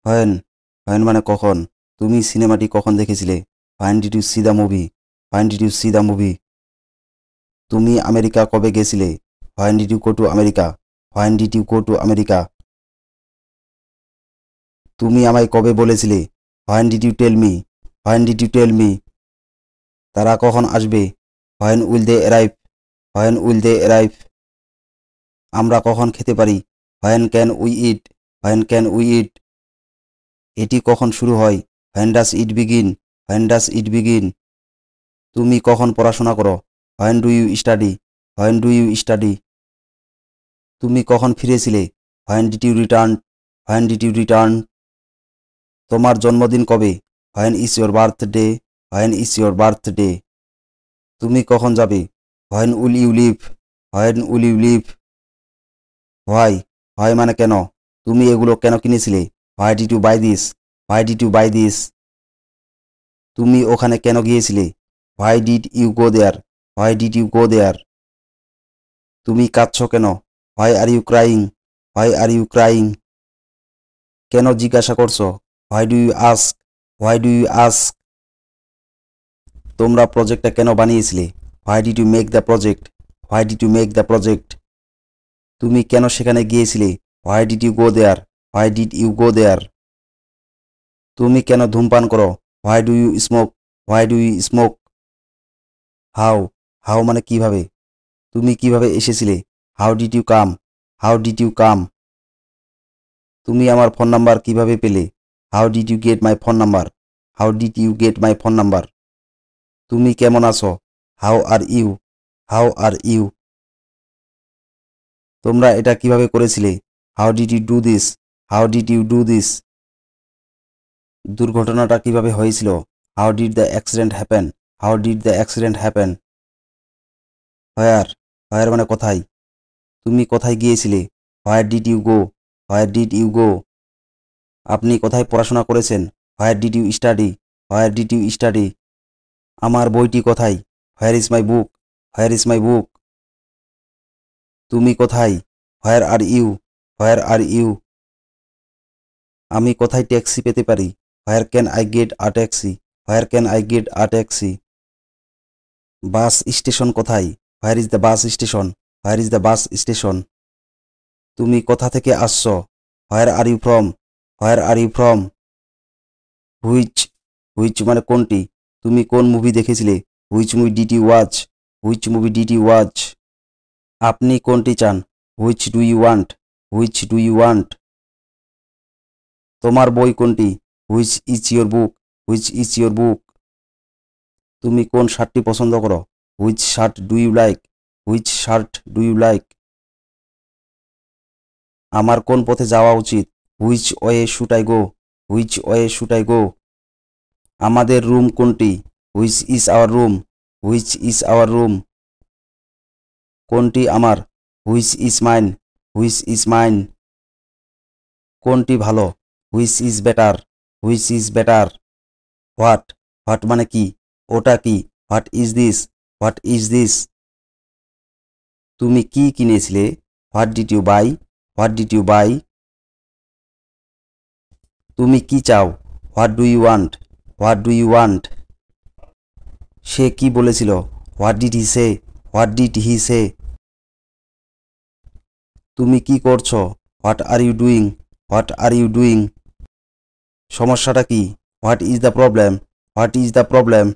When when মানে কখন। তুমি সিনেমাটি কখন দেখেছিলে? When did you see the movie? When did you see the movie? তুমি আমেরিকা কবে গেছিলে? When did you go to America? When did you go to America? তুমি আমায় কবে বলেছিলে? When did you tell me? When did you tell me? তারা কখন আসবে? When will they arrive? When will they arrive? আমরা কখন খেতে পারি? When can we eat? When can we eat? এটি কখন শুরু হয়? When does it begin? When does it begin? তুমি কখন পড়াশোনা করো? When do you study? When do you study? তুমি কখন ফিরেছিলে? When did you return? When did you return? তোমার জন্মদিন কবে? When is your birthday? When is your birthday? তুমি কখন যাবে? When will you leave? When will you leave? Why why মানে কেন? তুমি এগুলো কেন কিনেছিলে? Why did you buy this? Why did you buy this? তুমি ওখানে কেন গিয়েছিলে? Why did you go there? Why did you go there? তুমি কাঁদছো কেন? Why are you crying? Why are you crying? কেন জিজ্ঞাসা করছো? Why do you ask? Why do you ask? তোমরা প্রজেক্টটা কেন বানিয়েছিলে? Why did you make the project? Why did you make the project? তুমি কেন সেখানে গিয়েছিলে? Why did you go there? Why did you go there? তুমি কেন ধূমপান করো? Why do you smoke? Why do you smoke? How how মানে কিভাবে? তুমি কিভাবে এসেছিলে? How did you come? How did you come? তুমি আমার ফোন নাম্বার কিভাবে পেলে? How did you get my phone number? How did you get my phone number? তুমি কেমন আছো? How are you? How are you? তোমরা এটা কিভাবে করেছিলে? How did you do this? How did you do this? দুর্ঘটনাটা কিভাবে হয়েছিল? How did the accident happen? How did the accident happen? Where where মানে কোথায়? তুমি কোথায় গিয়েছিলে? Where did you go? Where did you go? আপনি কোথায় পড়াশোনা করেছেন? Where did you study? Where did you study? আমার বইটি কোথায়? Where is my book? Where is my book? তুমি কোথায়? Where are you? Where are you? আমি কোথায় ট্যাক্সি পেতে পারি? Where can I get a taxi? Where can I get a taxi? Bus station কোথায়? Where is the bus station? Where is the bus station? তুমি কোথা থেকে আসছো? Where are you from? Where are you from? Which which মানে কোনটি? তুমি কোন movie দেখেছিলে? Which movie did you watch? Which movie did you watch? আপনি কোনটি চান? Which do you want? Which do you want? তোমার বই কোনটি? Which is your book? Which is your বুক? তুমি কোন শার্টটি পছন্দ করো? Which shirt do you like? Which shirt do you like? আমার কোন পথে যাওয়া উচিত? Which way should I go? Which way should I go? আমাদের রুম কোনটি? Which is our room? Which is our room? কোনটি আমার? Which is mine? Which is mine? কোনটি ভালো? Which is better? Which is better? What what মানে কি? ওটা কি? What is this? What is this? তুমি কি কিনেছিলে? What did you buy? What did you buy? তুমি কি চাও? What do you want? What do you want? সে কি বলেছিল? What did he say? What did he say? তুমি কি করছো? What are you doing? What are you doing? সমস্যাটা কি? What is the problem? What is the problem?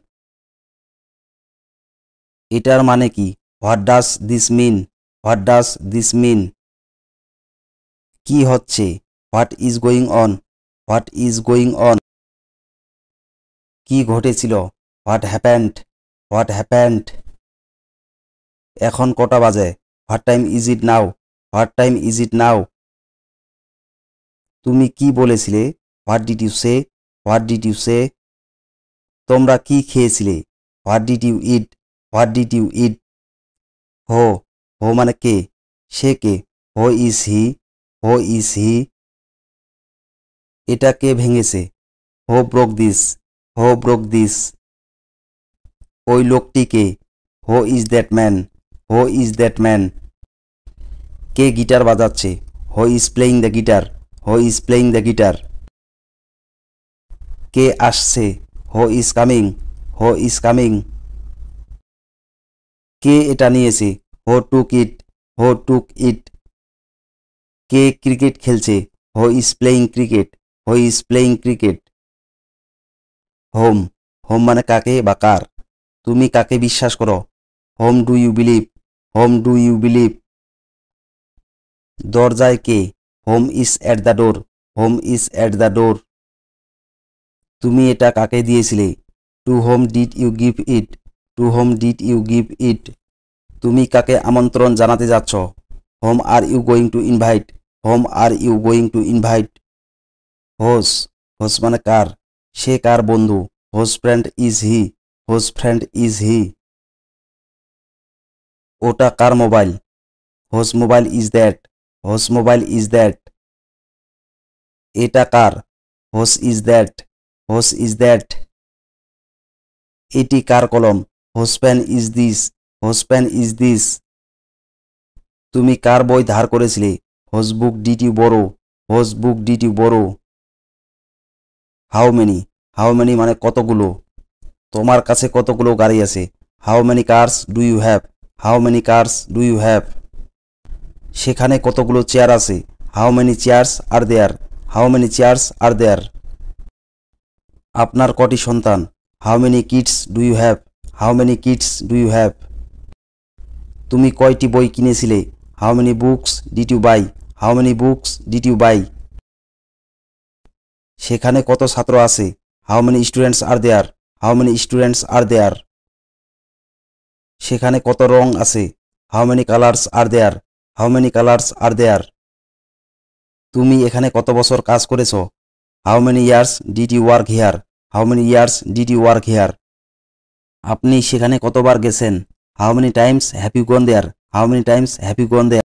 এটার মানে কি? What does this mean? What does this mean? কি হচ্ছে? What is going on? What is going on? কি ঘটেছিল? What happened? What happened? এখন কটা বাজে? What time is it now? What time is it now? তুমি কি বলেছিলে? What did you say? What did you say? তোমরা কি খেয়েছিলে? What did you eat? What did you eat? Who who মানে কে? সে কে? Who is he? Who is he? এটা কে ভেঙেছে? Who broke this? Who broke this? ওই লোকটি কে? Who is that man? Who is that man? কে গিটার বাজাচ্ছে? Who is playing the guitar? Who is playing the guitar? কে আসছে, who is coming, who is coming. কে এটা নিয়েছে, হু টুক ইট, হু টুক ইট। কে ক্রিকেট খেলছে, who is playing cricket, who is playing cricket. Whom, whom মানে কাকে বা কার। তুমি কাকে বিশ্বাস করো, whom do you believe, whom do you believe. দরজায় কে, whom is at the door, whom is at the door. তুমি এটা কাকে দিয়েছিলে, to whom did you give it, to whom did you give it. তুমি কাকে আমন্ত্রণ জানাতে যাচ্ছ, whom are you going to invite, home are you going to invite. Whose, whose মানে কার, সে কার বন্ধু, whose friend is he, whose friend is he. ওটা কার mobile, whose mobile is that, whose mobile is that. এটা কার, whose is that, whose is that. এটি কার কলম, whose pen is this, whose pen is this. তুমি কার বই ধার করেছিলে, whose book did you borrow, whose book did you borrow. How many, how many মানে কতগুলো, তোমার কাছে কতগুলো গাড়ি আছে, how many cars do you have, how many cars do you have. সেখানে কতগুলো চেয়ার আছে, how many chairs are there, how many chairs are there. আপনার কটি সন্তান, how many kids do you have, how many kids do you have. তুমি কয়টি বই কিনেছিলে, how many books did you buy, how many books did you buy. সেখানে কত ছাত্র আছে, how many students are there, how many students are there. সেখানে কত রং আছে, how many colours are there, how many colours are there. তুমি এখানে কত বছর কাজ করেছ, how many years did you work here, how many years did you work here. আপনি সেখানে কতবার গেছেন, how many times have you gone there, how many times have you gone there.